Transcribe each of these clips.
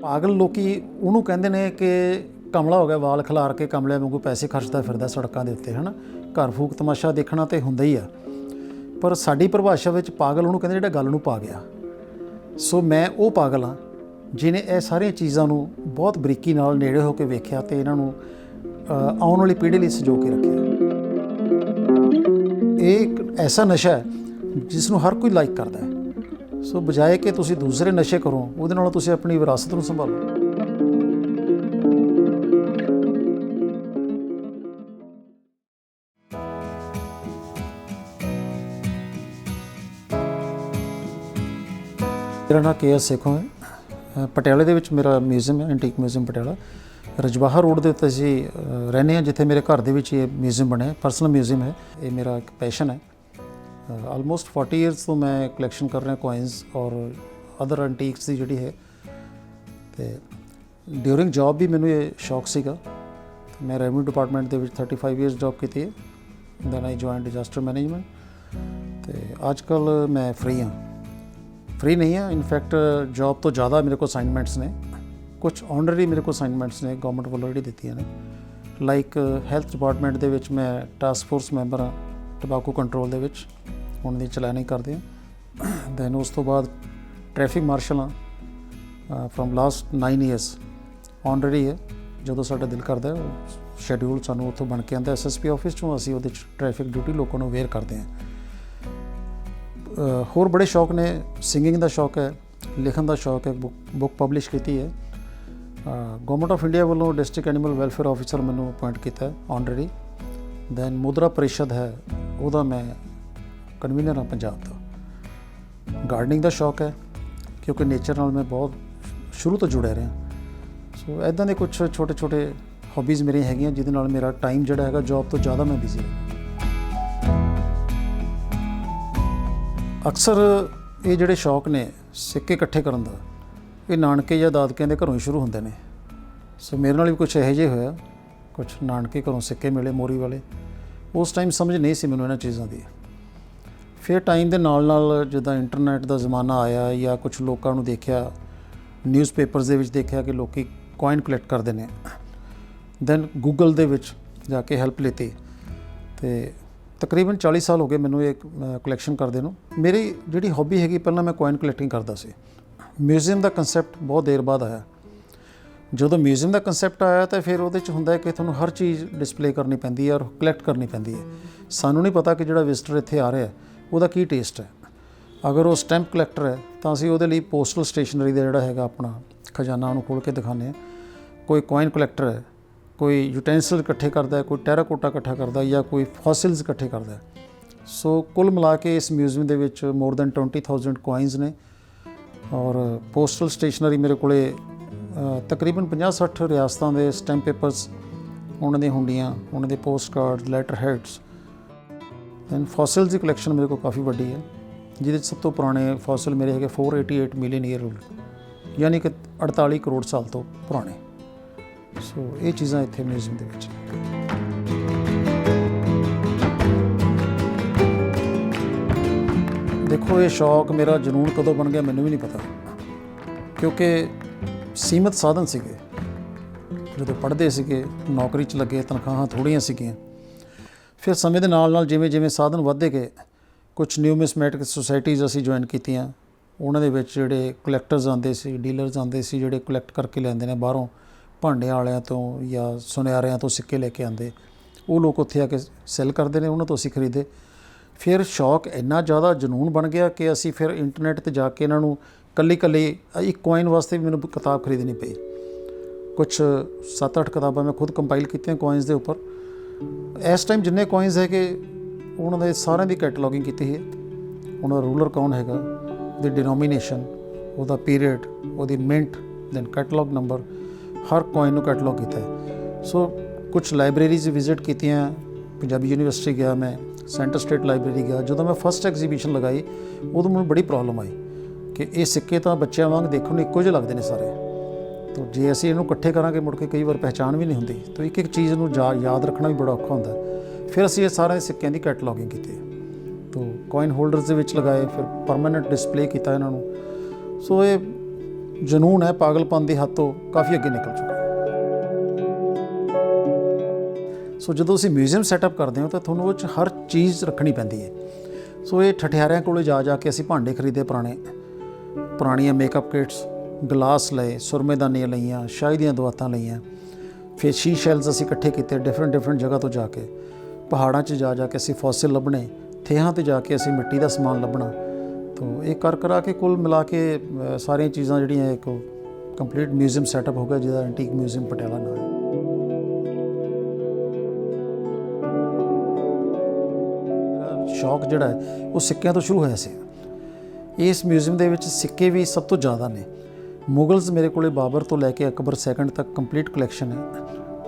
ਪਾਗਲ ਲੋਕੀ ਉਹਨੂੰ ਕਹਿੰਦੇ ਨੇ ਕਿ ਕਮਲਾ ਹੋ ਗਿਆ, ਵਾਲ ਖਿਲਾਰ ਕੇ ਕਮਲਿਆਂ ਵਾਂਗੂ ਪੈਸੇ ਖਰਚਦਾ ਫਿਰਦਾ ਸੜਕਾਂ ਦੇ ਉੱਤੇ, ਹੈ ਨਾ। ਘਰ ਫੂਕ ਤਮਾਸ਼ਾ ਦੇਖਣਾ ਤਾਂ ਹੁੰਦਾ ਹੀ ਆ, ਪਰ ਸਾਡੀ ਪਰਿਭਾਸ਼ਾ ਵਿੱਚ ਪਾਗਲ ਉਹਨੂੰ ਕਹਿੰਦੇ ਜਿਹੜਾ ਗੱਲ ਨੂੰ ਪਾ ਗਿਆ। ਸੋ ਮੈਂ ਉਹ ਪਾਗਲ ਹਾਂ ਜਿਹਨੇ ਇਹ ਸਾਰੀਆਂ ਚੀਜ਼ਾਂ ਨੂੰ ਬਹੁਤ ਬਰੀਕੀ ਨਾਲ ਨੇੜੇ ਹੋ ਕੇ ਵੇਖਿਆ ਅਤੇ ਇਹਨਾਂ ਨੂੰ ਆਉਣ ਵਾਲੀ ਪੀੜ੍ਹੀ ਲਈ ਸੰਜੋ ਕੇ ਰੱਖਿਆ। ਇਹ ਇੱਕ ਐਸਾ ਨਸ਼ਾ ਹੈ ਜਿਸ ਨੂੰ ਹਰ ਕੋਈ ਲਾਈਕ ਕਰਦਾ ਹੈ। ਸੋ ਬਜਾਏ ਕਿ ਤੁਸੀਂ ਦੂਸਰੇ ਨਸ਼ੇ ਕਰੋ, ਉਹਦੇ ਨਾਲੋਂ ਤੁਸੀਂ ਆਪਣੀ ਵਿਰਾਸਤ ਨੂੰ ਸੰਭਾਲੋ। ਮੇਰਾ ਨਾਮ KS ਸੇਖੋਂ ਹੈ। ਪਟਿਆਲੇ ਦੇ ਵਿੱਚ ਮੇਰਾ ਮਿਊਜ਼ੀਅਮ ਹੈ, ਐਂਟੀਕ ਮਿਊਜ਼ੀਅਮ ਪਟਿਆਲਾ। ਰਜਵਾਹਾ ਰੋਡ ਦੇ ਉੱਤੇ ਅਸੀਂ ਰਹਿੰਦੇ ਹਾਂ, ਜਿੱਥੇ ਮੇਰੇ ਘਰ ਦੇ ਵਿੱਚ ਇਹ ਮਿਊਜ਼ੀਅਮ ਬਣਿਆ, ਪਰਸਨਲ ਮਿਊਜ਼ੀਅਮ ਹੈ। ਇਹ ਮੇਰਾ ਇੱਕ ਪੈਸ਼ਨ ਹੈ। ਆਲਮੋਸਟ 40 ਈਅਰਸ ਤੋਂ ਮੈਂ ਕਲੈਕਸ਼ਨ ਕਰ ਰਿਹਾ ਕੋਇਨਸ ਔਰ ਅਦਰ ਐਂਟੀਕਸ ਦੀ ਜਿਹੜੀ ਹੈ। ਅਤੇ ਡਿਊਰਿੰਗ ਜੋਬ ਵੀ ਮੈਨੂੰ ਇਹ ਸ਼ੌਕ ਸੀਗਾ। ਮੈਂ ਰੈਵਨਿਊ ਡਿਪਾਰਟਮੈਂਟ ਦੇ ਵਿੱਚ 35 ਈਅਰਸ ਜੋਬ ਕੀਤੀ ਹੈ। Then I join disaster management. ਅਤੇ ਅੱਜ ਕੱਲ੍ਹ ਮੈਂ ਫ੍ਰੀ ਨਹੀਂ ਹਾਂ। ਇਨਫੈਕਟ ਜੋਬ ਤੋਂ ਜ਼ਿਆਦਾ ਮੇਰੇ ਕੋਲ ਅਸਾਈਨਮੈਂਟਸ ਨੇ। ਕੁਛ ਆਨਰਰੀ ਮੇਰੇ ਕੋਲ ਅਸਾਈਨਮੈਂਟਸ ਨੇ ਗੌਰਮੈਂਟ ਵੱਲੋਂ ਜਿਹੜੀ ਦਿੱਤੀਆਂ ਨੇ। ਲਾਈਕ ਹੈਲਥ ਡਿਪਾਰਟਮੈਂਟ ਦੇ ਵਿੱਚ ਮੈਂ ਟਾਸਕ ਫੋਰਸ ਮੈਂਬਰ ਹਾਂ ਟਬਾਕੂ ਕੰਟਰੋਲ ਦੇ ਵਿੱਚ, ਹੁਣ ਦੀ ਚਲਾਨਿੰਗ ਕਰਦੇ ਹਾਂ। ਦੈਨ ਉਸ ਤੋਂ ਬਾਅਦ ਟ੍ਰੈਫਿਕ ਮਾਰਸ਼ਲ ਹਾਂ ਫਰੋਮ ਲਾਸਟ 9 ਈਅਰਸ। ਆਨਰਰੀ ਹੈ, ਜਦੋਂ ਸਾਡਾ ਦਿਲ ਕਰਦਾ ਸ਼ੈਡਿਊਲ ਸਾਨੂੰ ਉੱਥੋਂ ਬਣ ਕੇ ਆਉਂਦਾ SSP ਆਫਿਸ 'ਚੋਂ, ਅਸੀਂ ਉਹਦੇ 'ਚ ਟ੍ਰੈਫਿਕ ਡਿਊਟੀ ਲੋਕਾਂ ਨੂੰ ਅਵੇਅਰ ਕਰਦੇ ਹਾਂ। ਹੋਰ ਬੜੇ ਸ਼ੌਕ ਨੇ। ਸਿੰਗਿੰਗ ਦਾ ਸ਼ੌਕ ਹੈ, ਲਿਖਣ ਦਾ ਸ਼ੌਕ ਹੈ, ਬੁੱਕ ਪਬਲਿਸ਼ ਕੀਤੀ ਹੈ। ਗੌਰਮੈਂਟ ਆਫ ਇੰਡੀਆ ਵੱਲੋਂ ਡਿਸਟ੍ਰਿਕਟ ਐਨੀਮਲ ਵੈਲਫੇਅਰ ਆਫਿਸਰ ਮੈਨੂੰ ਅਪੁਆਇੰਟ ਕੀਤਾ ਹੈ ਆਨਰਰੀ। ਦੈਨ ਮੁਦਰਾ ਪਰਿਸ਼ਦ ਹੈ, ਉਹਦਾ ਮੈਂ ਕਨਵੀਨਰ ਹਾਂ ਪੰਜਾਬ ਦਾ। ਗਾਰਡਨਿੰਗ ਦਾ ਸ਼ੌਕ ਹੈ, ਕਿਉਂਕਿ ਨੇਚਰ ਨਾਲ ਮੈਂ ਬਹੁਤ ਸ਼ੁਰੂ ਤੋਂ ਜੁੜਿਆ ਰਿਹਾ। ਸੋ ਇੱਦਾਂ ਦੇ ਕੁਛ ਛੋਟੇ ਹੌਬੀਜ਼ ਮੇਰੀਆਂ ਹੈਗੀਆਂ, ਜਿਹਦੇ ਨਾਲ ਮੇਰਾ ਟਾਈਮ ਜਿਹੜਾ ਹੈਗਾ ਜੋਬ ਤੋਂ ਜ਼ਿਆਦਾ ਮੈਂ ਬਿਜ਼ੀ ਹਾਂ। ਅਕਸਰ ਇਹ ਜਿਹੜੇ ਸ਼ੌਕ ਨੇ ਸਿੱਕੇ ਇਕੱਠੇ ਕਰਨ ਦਾ, ਇਹ ਨਾਨਕੇ ਜਾਂ ਦਾਦਕਿਆਂ ਦੇ ਘਰੋਂ ਹੀ ਸ਼ੁਰੂ ਹੁੰਦੇ ਨੇ। ਸੋ ਮੇਰੇ ਨਾਲ ਵੀ ਕੁਛ ਇਹੋ ਜਿਹੇ ਹੋਇਆ। ਕੁਛ ਨਾਨਕੇ ਘਰੋਂ ਸਿੱਕੇ ਮਿਲੇ ਮੋਰੀ ਵਾਲੇ। ਉਸ ਟਾਈਮ ਸਮਝ ਨਹੀਂ ਸੀ ਮੈਨੂੰ ਇਹਨਾਂ ਚੀਜ਼ਾਂ ਦੀ। ਫਿਰ ਟਾਈਮ ਦੇ ਨਾਲ ਜਿੱਦਾਂ ਇੰਟਰਨੈਟ ਦਾ ਜ਼ਮਾਨਾ ਆਇਆ, ਜਾਂ ਕੁਛ ਲੋਕਾਂ ਨੂੰ ਦੇਖਿਆ, ਨਿਊਜ਼ਪੇਪਰਸ ਦੇ ਵਿੱਚ ਦੇਖਿਆ ਕਿ ਲੋਕ ਕੋਇਨ ਕਲੈਕਟ ਕਰਦੇ ਨੇ। ਦੈਨ ਗੂਗਲ ਦੇ ਵਿੱਚ ਜਾ ਕੇ ਹੈਲਪ ਲਿੱਤੀ ਅਤੇ ਤਕਰੀਬਨ 40 ਸਾਲ ਹੋ ਗਏ ਮੈਨੂੰ ਇਹ ਕਲੈਕਸ਼ਨ ਕਰਦੇ ਨੂੰ। ਮੇਰੀ ਜਿਹੜੀ ਹੌਬੀ ਹੈਗੀ, ਪਹਿਲਾਂ ਮੈਂ ਕੋਇਨ ਕਲੈਕਟਿੰਗ ਕਰਦਾ ਸੀ। ਮਿਊਜ਼ੀਅਮ ਦਾ ਕੰਸੈਪਟ ਬਹੁਤ ਦੇਰ ਬਾਅਦ ਆਇਆ। ਜਦੋਂ ਮਿਊਜ਼ੀਅਮ ਦਾ ਕੰਸੈਪਟ ਆਇਆ ਤਾਂ ਫਿਰ ਉਹਦੇ 'ਚ ਹੁੰਦਾ ਕਿ ਤੁਹਾਨੂੰ ਹਰ ਚੀਜ਼ ਡਿਸਪਲੇ ਕਰਨੀ ਪੈਂਦੀ ਹੈ ਔਰ ਕਲੈਕਟ ਕਰਨੀ ਪੈਂਦੀ ਹੈ। ਸਾਨੂੰ ਨਹੀਂ ਪਤਾ ਕਿ ਜਿਹੜਾ ਵਿਜ਼ਟਰ ਇੱਥੇ ਆ ਰਿਹਾ ਉਹਦਾ ਕੀ ਟੇਸਟ ਹੈ। ਅਗਰ ਉਹ ਸਟੈਂਪ ਕਲੈਕਟਰ ਹੈ ਤਾਂ ਅਸੀਂ ਉਹਦੇ ਲਈ ਪੋਸਟਲ ਸਟੇਸ਼ਨਰੀ ਦਾ ਜਿਹੜਾ ਹੈਗਾ ਆਪਣਾ ਖਜ਼ਾਨਾ ਉਹਨੂੰ ਖੋਲ੍ਹ ਕੇ ਦਿਖਾਉਂਦੇ ਹਾਂ। ਕੋਈ ਕੋਇਨ ਕਲੈਕਟਰ ਹੈ, ਕੋਈ ਯੂਟੈਂਸਿਲ ਇਕੱਠੇ ਕਰਦਾ ਹੈ, ਕੋਈ ਟੈਰਾਕੋਟਾ ਇਕੱਠਾ ਕਰਦਾ, ਜਾਂ ਕੋਈ ਫੋਸਿਲਸ ਇਕੱਠੇ ਕਰਦਾ। ਸੋ ਕੁੱਲ ਮਿਲਾ ਕੇ ਇਸ ਮਿਊਜ਼ੀਅਮ ਦੇ ਵਿੱਚ ਮੋਰ ਦੈਨ 20,000 ਕੋਇਨਸ ਨੇ। ਔਰ ਪੋਸਟਲ ਸਟੇਸ਼ਨਰੀ ਮੇਰੇ ਕੋਲ ਤਕਰੀਬਨ 50-60 ਰਿਆਸਤਾਂ ਦੇ ਸਟੈਂਪ ਪੇਪਰਸ, ਉਹਨਾਂ ਦੀਆਂ ਹੁੰਡੀਆਂ, ਉਹਨਾਂ ਦੇ post card, letter heads. Then fossils ਦੀ ਕਲੈਕਸ਼ਨ ਮੇਰੇ ਕੋਲ ਕਾਫੀ ਵੱਡੀ ਹੈ, ਜਿਹਦੇ 'ਚ ਸਭ ਤੋਂ ਪੁਰਾਣੇ ਫੋਸਿਲ ਮੇਰੇ ਹੈਗੇ 488 ਮਿਲੀਅਨ ਈਅਰ ਓਲਡ, ਯਾਨੀ ਕਿ 48 ਕਰੋੜ ਸਾਲ ਤੋਂ ਪੁਰਾਣੇ। ਸੋ ਇਹ ਚੀਜ਼ਾਂ ਇੱਥੇ ਮਿਊਜ਼ੀਅਮ ਦੇ ਵਿੱਚ। ਦੇਖੋ, ਇਹ ਸ਼ੌਕ ਮੇਰਾ ਜਨੂੰਨ ਕਦੋਂ ਬਣ ਗਿਆ ਮੈਨੂੰ ਵੀ ਨਹੀਂ ਪਤਾ, ਕਿਉਂਕਿ ਸੀਮਤ ਸਾਧਨ ਸੀਗੇ। ਜਦੋਂ ਪੜ੍ਹਦੇ ਸੀਗੇ, ਨੌਕਰੀ 'ਚ ਲੱਗੇ, ਤਨਖਾਹਾਂ ਥੋੜ੍ਹੀਆਂ ਸੀਗੀਆਂ। ਫਿਰ ਸਮੇਂ ਦੇ ਨਾਲ ਜਿਵੇਂ ਸਾਧਨ ਵੱਧਦੇ ਗਏ, ਕੁਛ ਨਿਊਮਿਸਮੈਟਿਕ ਸੁਸਾਇਟੀਜ਼ ਅਸੀਂ ਜੁਆਇਨ ਕੀਤੀਆਂ। ਉਹਨਾਂ ਦੇ ਵਿੱਚ ਜਿਹੜੇ ਕਲੈਕਟਰਸ ਆਉਂਦੇ ਸੀ, ਡੀਲਰਸ ਆਉਂਦੇ ਸੀ, ਜਿਹੜੇ ਕਲੈਕਟ ਕਰਕੇ ਲਿਆਉਂਦੇ ਨੇ ਬਾਹਰੋਂ, ਭਾਂਡਿਆਂ ਵਾਲਿਆਂ ਤੋਂ ਜਾਂ ਸੁਨਿਆਰਿਆਂ ਤੋਂ ਸਿੱਕੇ ਲੈ ਕੇ ਆਉਂਦੇ। ਉਹ ਲੋਕ ਉੱਥੇ ਆ ਕੇ ਸੈੱਲ ਕਰਦੇ ਨੇ, ਉਹਨਾਂ ਤੋਂ ਅਸੀਂ ਖਰੀਦੇ। ਫਿਰ ਸ਼ੌਕ ਇੰਨਾ ਜ਼ਿਆਦਾ ਜਨੂੰਨ ਬਣ ਗਿਆ ਕਿ ਅਸੀਂ ਫਿਰ ਇੰਟਰਨੈਟ 'ਤੇ ਜਾ ਕੇ ਇਹਨਾਂ ਨੂੰ ਇਕੱਲੀ ਇੱਕ ਕੋਇਨ ਵਾਸਤੇ ਵੀ ਮੈਨੂੰ ਕਿਤਾਬ ਖਰੀਦਣੀ ਪਈ। ਕੁਛ 7-8 ਕਿਤਾਬਾਂ ਮੈਂ ਖੁਦ ਕੰਪਾਈਲ ਕੀਤੀਆਂ ਕੋਇਨਸ ਦੇ ਉੱਪਰ। ਇਸ ਟਾਈਮ ਜਿੰਨੇ ਕੋਇਨਸ ਹੈਗੇ ਉਹਨਾਂ ਦੇ ਸਾਰਿਆਂ ਦੀ ਕੈਟਲੌਗਿੰਗ ਕੀਤੀ ਹੈ। ਉਹਨਾਂ ਦਾ ਰੂਲਰ ਕੌਣ ਹੈਗਾ, ਉਹਦੀ ਡਿਨੋਮੀਨੇਸ਼ਨ, ਉਹਦਾ ਪੀਰੀਅਡ, ਉਹਦੀ ਮਿੰਟ, ਦੈਨ ਕੈਟਲੌਗ ਨੰਬਰ, ਹਰ ਕੋਇਨ ਨੂੰ ਕੈਟਲੌਗ ਕੀਤਾ ਹੈ। ਸੋ ਕੁਛ ਲਾਇਬ੍ਰੇਰੀਜ਼ ਵਿਜ਼ਿਟ ਕੀਤੀਆਂ। ਪੰਜਾਬੀ ਯੂਨੀਵਰਸਿਟੀ ਗਿਆ, ਮੈਂ ਸੈਂਟਰ ਸਟੇਟ ਲਾਇਬ੍ਰੇਰੀ ਗਿਆ। ਜਦੋਂ ਮੈਂ ਫਸਟ ਐਗਜ਼ੀਬਿਸ਼ਨ ਲਗਾਈ, ਉਦੋਂ ਮੈਨੂੰ ਬੜੀ ਪ੍ਰੋਬਲਮ ਆਈ ਕਿ ਇਹ ਸਿੱਕੇ ਤਾਂ ਬੱਚਿਆਂ ਵਾਂਗ ਦੇਖਣ ਨੂੰ ਇੱਕੋ ਜਿਹੇ ਲੱਗਦੇ ਨੇ ਸਾਰੇ। ਤਾਂ ਜੇ ਅਸੀਂ ਇਹਨੂੰ ਇਕੱਠੇ ਕਰਾਂਗੇ, ਮੁੜ ਕੇ ਕਈ ਵਾਰ ਪਹਿਚਾਣ ਵੀ ਨਹੀਂ ਹੁੰਦੀ। ਤਾਂ ਇੱਕ ਚੀਜ਼ ਨੂੰ ਯਾਦ ਰੱਖਣਾ ਵੀ ਬੜਾ ਔਖਾ ਹੁੰਦਾ। ਫਿਰ ਅਸੀਂ ਇਹ ਸਾਰੇ ਸਿੱਕਿਆਂ ਦੀ ਕੈਟਲੌਗਿੰਗ ਕੀਤੀ। ਤਾਂ ਕੋਇਨ ਹੋਲਡਰਸ ਦੇ ਵਿੱਚ ਲਗਾਏ, ਫਿਰ ਪਰਮਾਨੈਂਟ ਡਿਸਪਲੇ ਕੀਤਾ ਇਹਨਾਂ ਨੂੰ। ਸੋ ਇਹ ਜਨੂਨ ਹੈ ਪਾਗਲਪਨ ਦੀ ਹੱਦ ਤੋਂ ਕਾਫੀ ਅੱਗੇ ਨਿਕਲ ਚੁੱਕਾ। ਸੋ ਜਦੋਂ ਅਸੀਂ ਮਿਊਜ਼ੀਅਮ ਸੈਟਅਪ ਕਰਦੇ ਹਾਂ ਤਾਂ ਤੁਹਾਨੂੰ ਉਹ 'ਚ ਹਰ ਚੀਜ਼ ਰੱਖਣੀ ਪੈਂਦੀ ਹੈ। ਸੋ ਇਹ ਠਠਿਆਰਿਆਂ ਕੋਲ ਜਾ ਕੇ ਅਸੀਂ ਭਾਂਡੇ ਖਰੀਦੇ, ਪੁਰਾਣੀਆਂ ਮੇਕਅਪ ਕਿਟਸ, ਗਲਾਸ ਲਏ, ਸੁਰਮੇਦਾਨੀਆਂ ਲਈਆਂ, ਸ਼ਾਹੀ ਦੀਆਂ ਦਵਾਤਾਂ ਲਈਆਂ, ਫਿਰ ਸ਼ੈਲਸ ਅਸੀਂ ਇਕੱਠੇ ਕੀਤੇ ਡਿਫਰੈਂਟ ਜਗ੍ਹਾ ਤੋਂ ਜਾ ਕੇ। ਪਹਾੜਾਂ 'ਚ ਜਾ ਕੇ ਅਸੀਂ ਫੋਸਿਲ ਲੱਭਣੇ, ਥੇਹਾਂ 'ਤੇ ਜਾ ਕੇ ਅਸੀਂ ਮਿੱਟੀ ਦਾ ਸਮਾਨ ਲੱਭਣਾ। ਤੋ ਇਹ ਕਰਾ ਕੇ ਕੁੱਲ ਮਿਲਾ ਕੇ ਸਾਰੀਆਂ ਚੀਜ਼ਾਂ ਜਿਹੜੀਆਂ ਇੱਕ ਕੰਪਲੀਟ ਮਿਊਜ਼ੀਅਮ ਸੈਟਅਪ ਹੋ ਗਿਆ, ਜਿਹਦਾ ਐਂਟੀਕ ਮਿਊਜ਼ੀਅਮ ਪਟਿਆਲਾ ਨਾਮ ਹੈ। ਸ਼ੌਕ ਜਿਹੜਾ ਹੈ ਉਹ ਸਿੱਕਿਆਂ ਤੋਂ ਸ਼ੁਰੂ ਹੋਇਆ ਸੀ। ਇਸ ਮਿਊਜ਼ੀਅਮ ਦੇ ਵਿੱਚ ਸਿੱਕੇ ਵੀ ਸਭ ਤੋਂ ਜ਼ਿਆਦਾ ਨੇ। ਮੁਗਲਸ ਮੇਰੇ ਕੋਲ ਬਾਬਰ ਤੋਂ ਲੈ ਕੇ ਅਕਬਰ ਸੈਕੰਡ ਤੱਕ ਕੰਪਲੀਟ ਕਲੈਕਸ਼ਨ ਹੈ।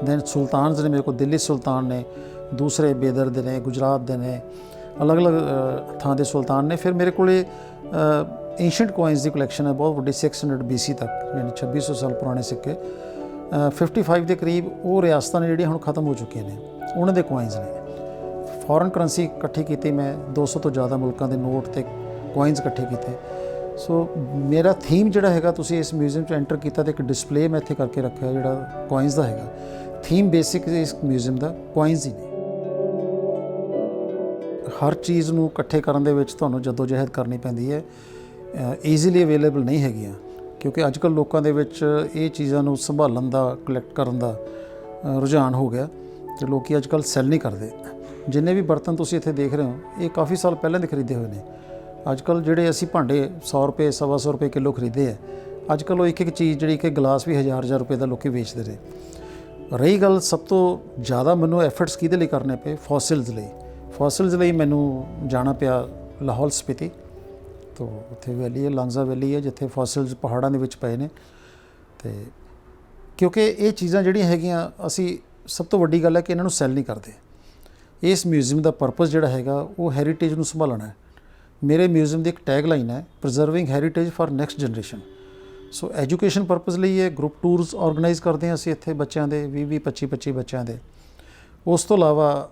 ਦੈਨ ਸੁਲਤਾਨਸ ਨੇ ਮੇਰੇ ਕੋਲ, ਦਿੱਲੀ ਸੁਲਤਾਨ ਨੇ, ਦੂਸਰੇ ਬੇਦਰ ਦੇ ਨੇ, ਗੁਜਰਾਤ ਦੇ ਨੇ, ਅਲੱਗ-ਅਲੱਗ ਥਾਂ ਦੇ ਸੁਲਤਾਨ ਨੇ। ਫਿਰ ਮੇਰੇ ਕੋਲ ਏਂਸ਼ੀਅੰਟ ਕੋਇਨਸ ਦੀ ਕਲੈਕਸ਼ਨ ਹੈ ਬਹੁਤ ਵੱਡੀ, 600 BC ਤੱਕ, ਯਾਨੀ 2600 ਸਾਲ ਪੁਰਾਣੇ ਸਿੱਕੇ। 55 ਦੇ ਕਰੀਬ ਉਹ ਰਿਆਸਤਾਂ ਨੇ ਜਿਹੜੀਆਂ ਹੁਣ ਖਤਮ ਹੋ ਚੁੱਕੀਆਂ ਨੇ, ਉਹਨਾਂ ਦੇ ਕੋਇਨਸ ਨੇ। ਫੋਰਨ ਕਰੰਸੀ ਇਕੱਠੀ ਕੀਤੀ ਮੈਂ, 200 ਤੋਂ ਜ਼ਿਆਦਾ ਮੁਲਕਾਂ ਦੇ ਨੋਟ ਤੇ ਕੋਇਨਸ ਇਕੱਠੇ ਕੀਤੇ। ਸੋ ਮੇਰਾ ਥੀਮ ਜਿਹੜਾ ਹੈਗਾ, ਤੁਸੀਂ ਇਸ ਮਿਊਜ਼ੀਅਮ 'ਚ ਐਂਟਰ ਕੀਤਾ ਤਾਂ ਇੱਕ ਡਿਸਪਲੇ ਮੈਂ ਇੱਥੇ ਕਰਕੇ ਰੱਖਿਆ ਜਿਹੜਾ ਕੋਇਨਸ ਦਾ ਹੈਗਾ। ਥੀਮ ਬੇਸਿਕ ਇਸ ਮਿਊਜ਼ੀਅਮ ਦਾ ਕੋਇਨਸ ਹੀ ਨੇ। ਹਰ ਚੀਜ਼ ਨੂੰ ਇਕੱਠੇ ਕਰਨ ਦੇ ਵਿੱਚ ਤੁਹਾਨੂੰ ਜਦੋਜਹਿਦ ਕਰਨੀ ਪੈਂਦੀ ਹੈ, ਈਜ਼ੀਲੀ ਅਵੇਲੇਬਲ ਨਹੀਂ ਹੈਗੀਆਂ, ਕਿਉਂਕਿ ਅੱਜ ਕੱਲ੍ਹ ਲੋਕਾਂ ਦੇ ਵਿੱਚ ਇਹ ਚੀਜ਼ਾਂ ਨੂੰ ਸੰਭਾਲਣ ਦਾ, ਕਲੈਕਟ ਕਰਨ ਦਾ ਰੁਝਾਨ ਹੋ ਗਿਆ ਅਤੇ ਲੋਕ ਅੱਜ ਕੱਲ੍ਹ ਸੈੱਲ ਨਹੀਂ ਕਰਦੇ। ਜਿੰਨੇ ਵੀ ਬਰਤਨ ਤੁਸੀਂ ਇੱਥੇ ਦੇਖ ਰਹੇ ਹੋ, ਇਹ ਕਾਫੀ ਸਾਲ ਪਹਿਲਾਂ ਦੇ ਖਰੀਦੇ ਹੋਏ ਨੇ। ਅੱਜ ਕੱਲ੍ਹ ਜਿਹੜੇ ਅਸੀਂ ਭਾਂਡੇ 100 ਰੁਪਏ, 125 ਰੁਪਏ ਕਿਲੋ ਖਰੀਦੇ ਆ, ਅੱਜ ਕੱਲ੍ਹ ਉਹ ਇੱਕ ਚੀਜ਼ ਜਿਹੜੀ ਕਿ ਗਲਾਸ ਵੀ 1000 ਰੁਪਏ ਦਾ ਲੋਕ ਵੇਚਦੇ ਨੇ। ਰਹੀ ਗੱਲ, ਸਭ ਤੋਂ ਜ਼ਿਆਦਾ ਮੈਨੂੰ ਐਫਰਟਸ ਕਿਹਦੇ ਲਈ ਕਰਨੇ ਪਏ? ਫੋਸਿਲਸ ਲਈ ਮੈਨੂੰ ਜਾਣਾ ਪਿਆ ਲਾਹੌਲ ਸਪੀਤੀ ਤੋਂ। ਉੱਥੇ ਵੈਲੀ ਹੈ, ਲਾਂਗਜ਼ਾ ਵੈਲੀ ਹੈ, ਜਿੱਥੇ ਫੋਸਿਲਸ ਪਹਾੜਾਂ ਦੇ ਵਿੱਚ ਪਏ ਨੇ। ਅਤੇ ਕਿਉਂਕਿ ਇਹ ਚੀਜ਼ਾਂ ਜਿਹੜੀਆਂ ਹੈਗੀਆਂ, ਅਸੀਂ ਸਭ ਤੋਂ ਵੱਡੀ ਗੱਲ ਹੈ ਕਿ ਇਹਨਾਂ ਨੂੰ ਸੈੱਲ ਨਹੀਂ ਕਰਦੇ। ਇਸ ਮਿਊਜ਼ੀਅਮ ਦਾ ਪਰਪਸ ਜਿਹੜਾ ਹੈਗਾ ਉਹ ਹੈਰੀਟੇਜ ਨੂੰ ਸੰਭਾਲਣਾ ਹੈ। ਮੇਰੇ ਮਿਊਜ਼ੀਅਮ ਦੀ ਇੱਕ ਟੈਗ ਲਾਈਨ ਹੈ, preserving heritage for next generation. So education purpose ਲਈ ਇਹ ਗਰੁੱਪ ਟੂਰਸ ਆਰਗੇਨਾਈਜ਼ ਕਰਦੇ ਹਾਂ ਅਸੀਂ ਇੱਥੇ ਬੱਚਿਆਂ ਦੇ, 20-20, 25-25 ਬੱਚਿਆਂ ਦੇ। ਉਸ ਤੋਂ ਇਲਾਵਾ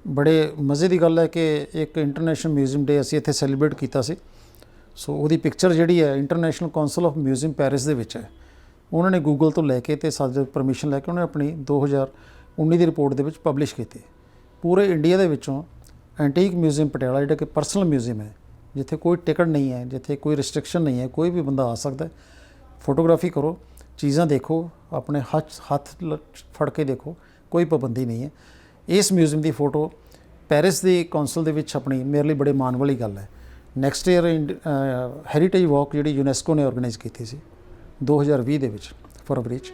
ਬੜੇ ਮਜ਼ੇ ਦੀ ਗੱਲ ਹੈ ਕਿ ਇੱਕ ਇੰਟਰਨੈਸ਼ਨਲ ਮਿਊਜ਼ੀਅਮ ਡੇ ਅਸੀਂ ਇੱਥੇ ਸੈਲੀਬ੍ਰੇਟ ਕੀਤਾ ਸੀ। ਸੋ ਉਹਦੀ ਪਿਕਚਰ ਜਿਹੜੀ ਹੈ international council of museum Paris ਦੇ ਵਿੱਚ ਹੈ। ਉਹਨਾਂ ਨੇ ਗੂਗਲ ਤੋਂ ਲੈ ਕੇ ਅਤੇ ਸਾਡੇ ਪਰਮਿਸ਼ਨ ਲੈ ਕੇ ਉਹਨੇ ਆਪਣੀ 2019 ਦੀ ਰਿਪੋਰਟ ਦੇ ਵਿੱਚ ਪਬਲਿਸ਼ ਕੀਤੀ। ਪੂਰੇ ਇੰਡੀਆ ਦੇ ਵਿੱਚੋਂ ਐਂਟੀਕ ਮਿਊਜ਼ੀਅਮ ਪਟਿਆਲਾ, ਜਿਹੜਾ ਕਿ ਪਰਸਨਲ ਮਿਊਜ਼ੀਅਮ ਹੈ, ਜਿੱਥੇ ਕੋਈ ਟਿਕਟ ਨਹੀਂ ਹੈ, ਜਿੱਥੇ ਕੋਈ ਰਿਸਟ੍ਰਿਕਸ਼ਨ ਨਹੀਂ ਹੈ, ਕੋਈ ਵੀ ਬੰਦਾ ਆ ਸਕਦਾ, ਫੋਟੋਗ੍ਰਾਫੀ ਕਰੋ, ਚੀਜ਼ਾਂ ਦੇਖੋ, ਆਪਣੇ ਹੱਥ ਫੜ ਕੇ ਦੇਖੋ, ਕੋਈ ਪਾਬੰਦੀ ਨਹੀਂ ਹੈ। ਇਸ ਮਿਊਜ਼ੀਅਮ ਦੀ ਫੋਟੋ ਪੈਰਿਸ ਦੀ ਕੌਂਸਲ ਦੇ ਵਿੱਚ ਆਪਣੀ, ਮੇਰੇ ਲਈ ਬੜੇ ਮਾਣ ਵਾਲੀ ਗੱਲ ਹੈ। ਨੈਕਸਟ ਈਅਰ ਹੈਰੀਟੇਜ ਵਾਕ ਜਿਹੜੀ ਯੂਨੈਸਕੋ ਨੇ ਆਰਗੇਨਾਈਜ਼ ਕੀਤੀ ਸੀ 2020 ਦੇ ਵਿੱਚ, ਫਰਵਰੀ 'ਚ,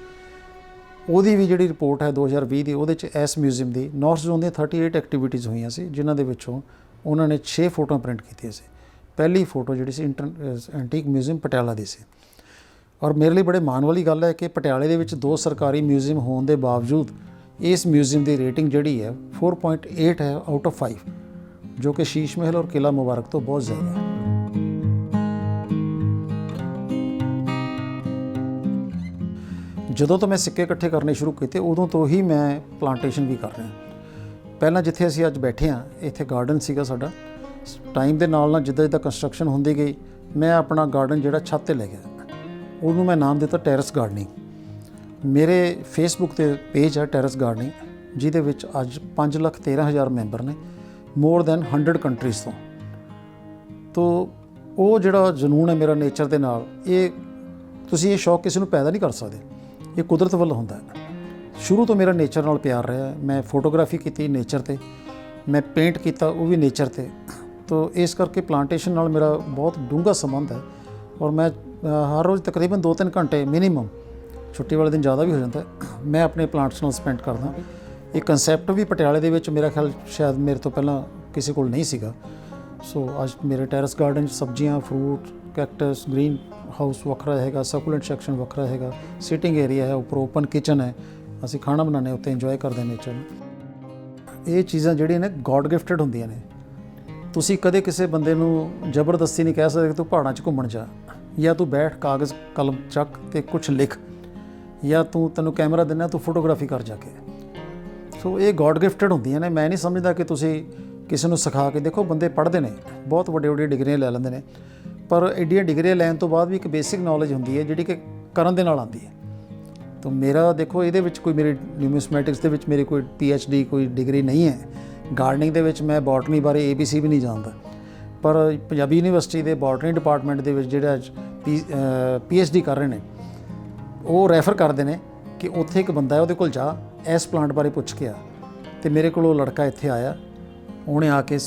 ਉਹਦੀ ਵੀ ਜਿਹੜੀ ਰਿਪੋਰਟ ਹੈ 2020 ਦੀ, ਉਹਦੇ 'ਚ ਇਸ ਮਿਊਜ਼ੀਅਮ ਦੀ ਨਾਰਥ ਜ਼ੋਨ ਦੀਆਂ 38 ਐਕਟੀਵਿਟੀਜ਼ ਹੋਈਆਂ ਸੀ, ਜਿਨ੍ਹਾਂ ਦੇ ਵਿੱਚੋਂ ਉਹਨਾਂ ਨੇ 6 ਫੋਟੋਆਂ ਪ੍ਰਿੰਟ ਕੀਤੀਆਂ ਸੀ। ਪਹਿਲੀ ਫੋਟੋ ਜਿਹੜੀ ਸੀ ਐਂਟੀਕ ਮਿਊਜ਼ੀਅਮ ਪਟਿਆਲਾ ਦੀ ਸੀ। ਔਰ ਮੇਰੇ ਲਈ ਬੜੇ ਮਾਣ ਵਾਲੀ ਗੱਲ ਹੈ ਕਿ ਪਟਿਆਲੇ ਦੇ ਵਿੱਚ 2 ਸਰਕਾਰੀ ਮਿਊਜ਼ੀਅਮ ਹੋਣ ਦੇ ਬਾਵਜੂਦ ਇਸ ਮਿਊਜ਼ੀਅਮ ਦੀ ਰੇਟਿੰਗ ਜਿਹੜੀ ਹੈ 4.8 ਹੈ ਆਊਟ ਆਫ 5, ਜੋ ਕਿ ਸ਼ੀਸ਼ ਮਹਿਲ ਔਰ ਕਿਲ੍ਹਾ ਮੁਬਾਰਕ ਤੋਂ ਬਹੁਤ ਜ਼ਿਆਦਾ ਹੈ। ਜਦੋਂ ਤੋਂ ਮੈਂ ਸਿੱਕੇ ਇਕੱਠੇ ਕਰਨੇ ਸ਼ੁਰੂ ਕੀਤੇ, ਉਦੋਂ ਤੋਂ ਹੀ ਮੈਂ ਪਲਾਂਟੇਸ਼ਨ ਵੀ ਕਰ ਰਿਹਾ। ਪਹਿਲਾਂ ਜਿੱਥੇ ਅਸੀਂ ਅੱਜ ਬੈਠੇ ਹਾਂ, ਇੱਥੇ ਗਾਰਡਨ ਸੀਗਾ ਸਾਡਾ। ਟਾਈਮ ਦੇ ਨਾਲ ਜਿੱਦਾਂ ਕੰਸਟਰਕਸ਼ਨ ਹੁੰਦੀ ਗਈ, ਮੈਂ ਆਪਣਾ ਗਾਰਡਨ ਜਿਹੜਾ ਛੱਤ 'ਤੇ ਲੈ ਗਿਆ, ਉਹਨੂੰ ਮੈਂ ਨਾਮ ਦਿੱਤਾ ਟੈਰੇਸ ਗਾਰਡਨਿੰਗ। ਮੇਰੇ ਫੇਸਬੁੱਕ 'ਤੇ ਪੇਜ ਹੈ ਟੈਰੇਸ ਗਾਰਡਨਿੰਗ, ਜਿਹਦੇ ਵਿੱਚ ਅੱਜ 5,13,000 ਮੈਂਬਰ ਨੇ, ਮੋਰ ਦੈਨ 100 ਕੰਟਰੀਜ਼ ਤੋਂ। ਤੋ ਉਹ ਜਿਹੜਾ ਜਨੂਨ ਹੈ ਮੇਰਾ ਨੇਚਰ ਦੇ ਨਾਲ, ਇਹ ਤੁਸੀਂ ਇਹ ਸ਼ੌਕ ਕਿਸੇ ਨੂੰ ਪੈਦਾ ਨਹੀਂ ਕਰ ਸਕਦੇ, ਇਹ ਕੁਦਰਤ ਵੱਲੋਂ ਹੁੰਦਾ ਹੈ। ਸ਼ੁਰੂ ਤੋਂ ਮੇਰਾ ਨੇਚਰ ਨਾਲ ਪਿਆਰ ਰਿਹਾ। ਮੈਂ ਫੋਟੋਗ੍ਰਾਫੀ ਕੀਤੀ ਨੇਚਰ 'ਤੇ, ਮੈਂ ਪੇਂਟ ਕੀਤਾ ਉਹ ਵੀ ਨੇਚਰ 'ਤੇ। ਤੋ ਇਸ ਕਰਕੇ ਪਲਾਂਟੇਸ਼ਨ ਨਾਲ ਮੇਰਾ ਬਹੁਤ ਡੂੰਘਾ ਸੰਬੰਧ ਹੈ। ਔਰ ਮੈਂ ਹਰ ਰੋਜ਼ ਤਕਰੀਬਨ 2-3 ਘੰਟੇ ਮਿਨੀਮਮ, ਛੁੱਟੀ ਵਾਲੇ ਦਿਨ ਜ਼ਿਆਦਾ ਵੀ ਹੋ ਜਾਂਦਾ, ਮੈਂ ਆਪਣੇ ਪਲਾਂਟਸ ਨਾਲ ਸਪੈਂਡ ਕਰਦਾ। ਇਹ ਕੰਸੈਪਟ ਵੀ ਪਟਿਆਲੇ ਦੇ ਵਿੱਚ ਮੇਰਾ ਖਿਆਲ ਸ਼ਾਇਦ ਮੇਰੇ ਤੋਂ ਪਹਿਲਾਂ ਕਿਸੇ ਕੋਲ ਨਹੀਂ ਸੀਗਾ। ਸੋ ਅੱਜ ਮੇਰੇ ਟੈਰੇਸ ਗਾਰਡਨ 'ਚ ਸਬਜ਼ੀਆਂ, ਫਰੂਟ, ਕੈਕਟਸ, ਗ੍ਰੀਨ ਹਾਊਸ ਵੱਖਰਾ ਹੈਗਾ, ਸਕੂਲੈਂਟ ਸੈਕਸ਼ਨ ਵੱਖਰਾ ਹੈਗਾ, ਸਿਟਿੰਗ ਏਰੀਆ ਹੈ, ਉੱਪਰ ਓਪਨ ਕਿਚਨ ਹੈ, ਅਸੀਂ ਖਾਣਾ ਬਣਾਉਂਦੇ ਉੱਤੇ, ਇੰਜੋਏ ਕਰਦੇ ਨੇਚਰ ਨੂੰ। ਇਹ ਚੀਜ਼ਾਂ ਜਿਹੜੀਆਂ ਨੇ ਗੋਡ ਗਿਫਟਡ ਹੁੰਦੀਆਂ ਨੇ। ਤੁਸੀਂ ਕਦੇ ਕਿਸੇ ਬੰਦੇ ਨੂੰ ਜ਼ਬਰਦਸਤੀ ਨਹੀਂ ਕਹਿ ਸਕਦੇ ਕਿ ਤੂੰ ਪਹਾੜਾਂ 'ਚ ਘੁੰਮਣ ਜਾ, ਜਾਂ ਤੂੰ ਬੈਠ ਕਾਗਜ਼ ਕਲਮ ਚੱਕ ਅਤੇ ਕੁਛ ਲਿਖ, ਜਾਂ ਤੈਨੂੰ ਕੈਮਰਾ ਦਿੰਦਾ ਤੂੰ ਫੋਟੋਗ੍ਰਾਫੀ ਕਰ ਜਾ ਕੇ। ਸੋ ਇਹ ਗੋਡ ਗਿਫਟਡ ਹੁੰਦੀਆਂ ਨੇ। ਮੈਂ ਨਹੀਂ ਸਮਝਦਾ ਕਿ ਤੁਸੀਂ ਕਿਸੇ ਨੂੰ ਸਿਖਾ ਕੇ ਦੇਖੋ। ਬੰਦੇ ਪੜ੍ਹਦੇ ਨੇ, ਬਹੁਤ ਵੱਡੇ ਡਿਗਰੀਆਂ ਲੈ ਲੈਂਦੇ ਨੇ, ਪਰ ਐਡੀਆਂ ਡਿਗਰੀਆਂ ਲੈਣ ਤੋਂ ਬਾਅਦ ਵੀ ਇੱਕ ਬੇਸਿਕ ਨੌਲੇਜ ਹੁੰਦੀ ਹੈ ਜਿਹੜੀ ਕਿ ਕਰਨ ਦੇ ਨਾਲ ਆਉਂਦੀ ਹੈ। ਤਾਂ ਮੇਰਾ ਦੇਖੋ ਇਹਦੇ ਵਿੱਚ ਕੋਈ ਮੇਰੇ ਨਿਊਮਿਸਮੈਟਿਕਸ ਦੇ ਵਿੱਚ ਮੇਰੀ ਕੋਈ PhD ਕੋਈ ਡਿਗਰੀ ਨਹੀਂ ਹੈ। ਗਾਰਡਨਿੰਗ ਦੇ ਵਿੱਚ ਮੈਂ ਬੋਟਨੀ ਬਾਰੇ ABC ਵੀ ਨਹੀਂ ਜਾਣਦਾ, ਪਰ ਪੰਜਾਬੀ ਯੂਨੀਵਰਸਿਟੀ ਦੇ ਬੋਟਨੀ ਡਿਪਾਰਟਮੈਂਟ ਦੇ ਵਿੱਚ ਜਿਹੜਾ PhD ਕਰ ਰਹੇ ਨੇ ਉਹ ਰੈਫਰ ਕਰਦੇ ਨੇ ਕਿ ਉੱਥੇ ਇੱਕ ਬੰਦਾ ਹੈ, ਉਹਦੇ ਕੋਲ ਜਾ, ਇਸ ਪਲਾਂਟ ਬਾਰੇ ਪੁੱਛ ਕੇ ਆ। ਅਤੇ ਮੇਰੇ ਕੋਲ ਉਹ ਲੜਕਾ ਇੱਥੇ ਆਇਆ, ਉਹਨੇ ਆ ਕੇ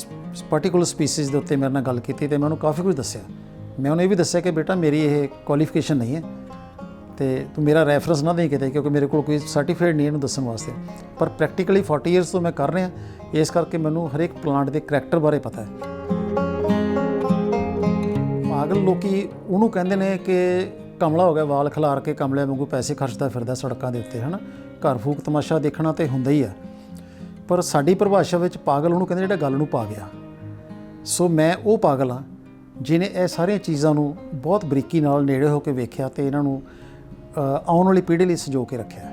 ਪਾਰਟੀਕੂਲਰ ਸਪੀਸੀਜ਼ ਦੇ ਉੱਤੇ ਮੇਰੇ ਨਾਲ ਗੱਲ ਕੀਤੀ ਅਤੇ ਮੈਂ ਉਹਨੂੰ ਕਾਫੀ ਕੁਝ ਦੱਸਿਆ। ਮੈਂ ਉਹਨੂੰ ਇਹ ਵੀ ਦੱਸਿਆ ਕਿ ਬੇਟਾ ਮੇਰੀ ਇਹ ਕੁਆਲੀਫਿਕੇਸ਼ਨ ਨਹੀਂ ਹੈ ਅਤੇ ਤੂੰ ਮੇਰਾ ਰੈਫਰੈਂਸ ਨਾ ਦੇਈਂ ਕਿਤੇ, ਕਿਉਂਕਿ ਮੇਰੇ ਕੋਲ ਕੋਈ ਸਰਟੀਫਿਕੇਟ ਨਹੀਂ ਇਹਨੂੰ ਦੱਸਣ ਵਾਸਤੇ, ਪਰ ਪ੍ਰੈਕਟੀਕਲੀ 40 ਈਅਰਸ ਤੋਂ ਮੈਂ ਕਰ ਰਿਹਾ, ਇਸ ਕਰਕੇ ਮੈਨੂੰ ਹਰੇਕ ਪਲਾਂਟ ਦੇ ਕਰੈਕਟਰ ਬਾਰੇ ਪਤਾ ਹੈ। ਪਾਗਲ ਲੋਕੀ ਉਹਨੂੰ ਕਹਿੰਦੇ ਨੇ ਕਿ ਕਮਲਾ ਹੋ ਗਿਆ, ਵਾਲ ਖਿਲਾਰ ਕੇ ਕਮਲਿਆਂ ਵਾਂਗੂ ਪੈਸੇ ਖਰਚਦਾ ਫਿਰਦਾ ਸੜਕਾਂ ਦੇ ਉੱਤੇ, ਹੈ ਨਾ, ਘਰ ਫੂਕ ਤਮਾਸ਼ਾ ਦੇਖਣਾ ਤਾਂ ਹੁੰਦਾ ਹੀ ਆ, ਪਰ ਸਾਡੀ ਪਰਿਭਾਸ਼ਾ ਵਿੱਚ ਪਾਗਲ ਉਹਨੂੰ ਕਹਿੰਦੇ ਜਿਹੜਾ ਗੱਲ ਨੂੰ ਪਾ ਗਿਆ। ਸੋ ਮੈਂ ਉਹ ਪਾਗਲ ਹਾਂ ਜਿਹਨੇ ਇਹ ਸਾਰੀਆਂ ਚੀਜ਼ਾਂ ਨੂੰ ਬਹੁਤ ਬਰੀਕੀ ਨਾਲ ਨੇੜੇ ਹੋ ਕੇ ਵੇਖਿਆ ਅਤੇ ਇਹਨਾਂ ਨੂੰ ਆਉਣ ਵਾਲੀ ਪੀੜ੍ਹੀ ਲਈ ਸੰਜੋ ਕੇ ਰੱਖਿਆ।